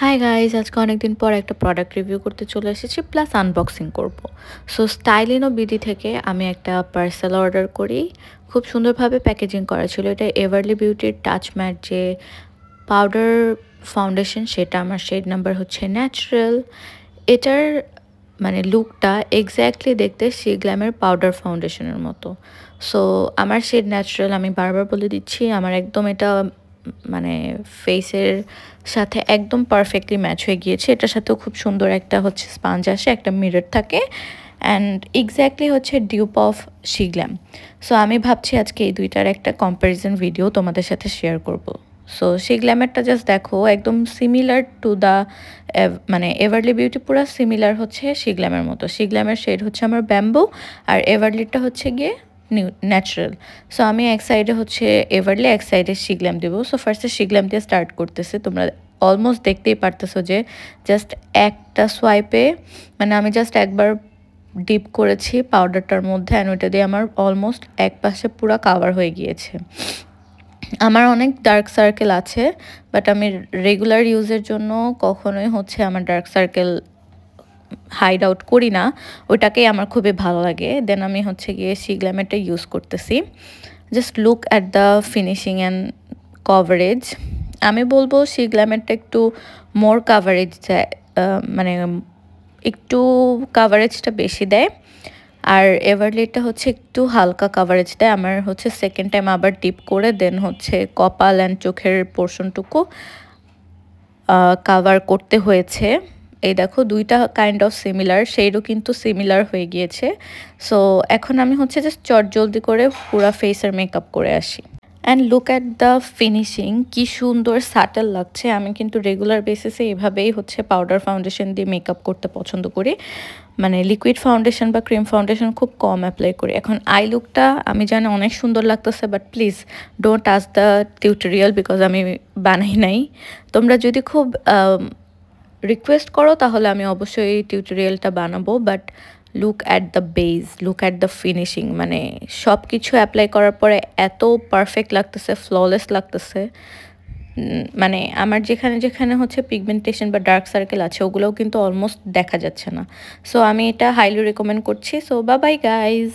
Hi guys, আজকে অনেকদিন পর একটা প্রোডাক্ট রিভিউ করতে চলে এসেছি, প্লাস আনবক্সিং করব। সো স্টাইলিনো বিডি থেকে আমি একটা পার্সেল অর্ডার করি। খুব সুন্দরভাবে প্যাকেজিং করা ছিল। এটা এভারলি বিউটির টাচ ম্যাট যে পাউডার ফাউন্ডেশন, সেটা আমার শেড নাম্বার হচ্ছে ন্যাচারাল। এটার মানে লুকটা এক্স্যাক্টলি দেখতে গ্ল্যামের পাউডার ফাউন্ডেশনের মতো। সো আমার শেড ন্যাচারাল, আমি বারবার বলে দিচ্ছি, আমার একদম এটা মানে ফেসের সাথে একদম পারফেক্টলি ম্যাচ হয়ে গিয়েছে। এটার সাথেও খুব সুন্দর একটা হচ্ছে স্পাঞ্জ আসে, একটা মিরর থাকে, অ্যান্ড এক্স্যাক্টলি হচ্ছে ডিউপ অফ গ্ল্যাম। সো আমি ভাবছি আজকে এই দুইটার একটা কম্প্যারিজন ভিডিও তোমাদের সাথে শেয়ার করব। সো গ্ল্যামেরটা জাস্ট দেখো, একদম সিমিলার টু দ্য মানে এভারলি বিউটি, পুরো সিমিলার হচ্ছে গ্ল্যামের মতো। গ্ল্যামের শেড হচ্ছে আমার ব্যাম্বু, আর এভারলিটা হচ্ছে গিয়ে ন্যাচারাল। সো আমি এক সাইডে হচ্ছে এভারলি, এক সাইডে গ্ল্যাম দেবো। সো ফার্স্টে গ্ল্যাম দিয়ে স্টার্ট করতেছে। তোমরা অলমোস্ট দেখতেই পারতেছো যে জাস্ট একটা সোয়াইপে, মানে আমি জাস্ট একবার ডিপ করেছি পাউডারটার মধ্যে, অ্যান্ড ওইটা দিয়ে আমার অলমোস্ট এক পাশে পুরো কাভার হয়ে গিয়েছে। আমার অনেক ডার্ক সার্কেল আছে, বাট আমি রেগুলার ইউজের জন্য কখনোই হচ্ছে আমার ডার্ক সার্কেল হাইড আউট করি না, ওইটাকেই আমার খুবই ভালো লাগে। দেন আমি হচ্ছে গিয়ে গ্ল্যামেরটা ইউজ করতেছি। Just look at the finishing and coverage. আমি বলবো গ্ল্যামেরটা একটু মোর কাভারেজ দেয়, মানে একটু কাভারেজটা বেশি দেয়, আর এভারলিটা হচ্ছে একটু হালকা কাভারেজ দেয়। আমার হচ্ছে সেকেন্ড টাইম আবার ডিপ করে দেন হচ্ছে কপাল অ্যান্ড চোখের পোর্শনটুকু কাভার করতে হয়েছে। এই দেখো, দুইটা কাইন্ড অফ সিমিলার, শেডও কিন্তু সিমিলার হয়ে গিয়েছে। সো এখন আমি হচ্ছে জাস্ট জলদি করে পুরো ফেসের মেকআপ করে আসি। And look at the finishing, কি সুন্দর সাটেল লাগছে। আমি কিন্তু রেগুলার বেসিসে এভাবেই হচ্ছে পাউডার ফাউন্ডেশন দিয়ে মেকআপ করতে পছন্দ করি, মানে লিকুইড ফাউন্ডেশন বা ক্রিম ফাউন্ডেশন খুব কম অ্যাপ্লাই করি। এখন আই লুকটা আমি জানি অনেক সুন্দর লাগতেছে, but please don't touch the tutorial, because আমি বানাই নাই। তোমরা যদি খুব রিকোয়েস্ট করো তাহলে আমি অবশ্যই টিউটোরিয়ালটা বানাবো, but look at the base, look at the finishing, মানে সব কিছু অ্যাপ্লাই করার পরে এত পারফেক্ট লাগতেছে, ফ্ললেস লাগতেছে। মানে আমার যেখানে যেখানে হচ্ছে পিগমেন্টেশন বা ডার্ক সার্কেল আছে, ওগুলোও কিন্তু অলমোস্ট দেখা যাচ্ছে না। সো আমি এটা হাইলি রেকমেন্ড করছি। So bye bye guys.